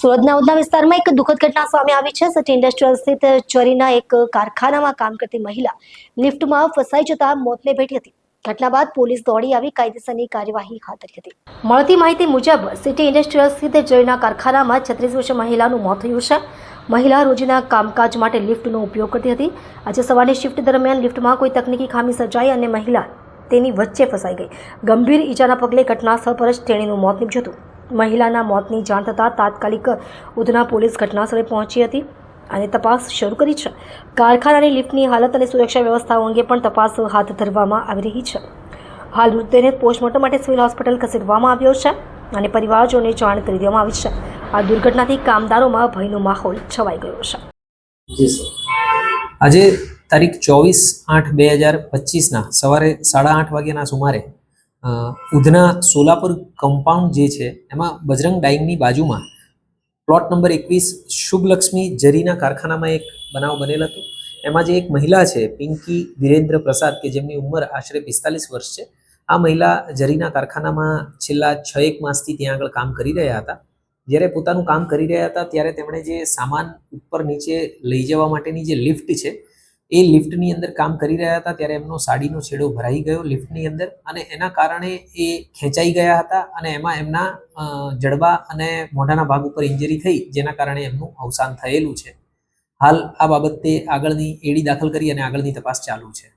સુરતના ઉધના વિસ્તારમાં એક દુઃખદ ઘટના સામે આવી છે। સિટી ઇન્ડસ્ટ્રીયલ સ્થિત ચરીના એક કારખાનામાં કામ કરતી મહિલા લિફ્ટમાં ફસાઈ જતા મોતને ભેટી હતી। ઘટના બાદ પોલીસ દોડી આવી કાયદેસરની કાર્યવાહી હાથ ધરી હતી। મળતી માહિતી મુજબ સિટી ઇન્ડસ્ટ્રીયલ સ્થિત ચરીના કારખાનામાં 36 વર્ષીય મહિલાનું મોત થયું છે। મહિલા રોજના કામકાજ માટે લિફ્ટનો ઉપયોગ કરતી હતી। આજે સવારની શિફ્ટ દરમિયાન લિફ્ટમાં કોઈ તકનીકી ખામી સર્જાઈ અને મહિલા તેની વચ્ચે ફસાઈ ગઈ। ગંભીર ઈજાના પગલે ઘટના સ્થળ પર જ તેણીનું મોત નીપજ્યું હતું। મહિલાના મોતની જાણ થતાં તાત્કાલિક ઉધના પોલીસ ઘટનાસ્થળે પહોંચી હતી અને તપાસ શરૂ કરી છે। કારખાનાની લિફ્ટની હાલત અને સુરક્ષા વ્યવસ્થાઓ અંગે પણ તપાસ હાથ ધરવામાં આવી રહી છે। હાલ મૃતદેહને પોસ્ટમોર્ટમ માટે સિવિલ હોસ્પિટલ ખસેડવામાં આવ્યો છે અને પરિવારજનોને જાણ કરી દેવામાં આવી છે। આ દુર્ઘટનાથી કામદારોમાં ભયનો માહોલ છવાઈ ગયો છે। જી સર, આજે તારીખ 24/8/2025ના સવારે 8:30 વાગ્યાના સુમારે ઉધના સોલાપુર કમ્પાઉન્ડ જે છે એમાં બજરંગ ડાઇંગની બાજુમાં પ્લોટ નંબર 21 શુભલક્ષ્મી જરીના કારખાનામાં એક બનાવ બનેલ હતો। એમાં જે એક મહિલા છે પિંકી વિરેન્દ્ર પ્રસાદ કે જેમની ઉંમર આશરે 45 વર્ષ છે, આ મહિલા જરીના કારખાનામાં છેલ્લા 6-1 માસથી ત્યાં આગળ કામ કરી રહ્યા હતા। જ્યારે પોતાનું કામ કરી રહ્યા હતા ત્યારે તેમણે જે સામાન ઉપર નીચે લઈ જવા માટેની જે લિફ્ટ છે એ લિફ્ટની અંદર કામ કરી રહ્યા હતા ત્યારે એમનો સાડીનો છેડો ભરાઈ ગયો લિફ્ટની અંદર અને એના કારણે એ ખેંચાઈ ગયા હતા અને એમાં એમના જડબા અને મોઢાના ભાગ ઉપર ઇન્જરી થઈ, જેના કારણે એમનું અવસાન થયેલું છે। હાલ આ બાબતે આગળની એડી દાખલ કરી અને આગળની તપાસ ચાલુ છે।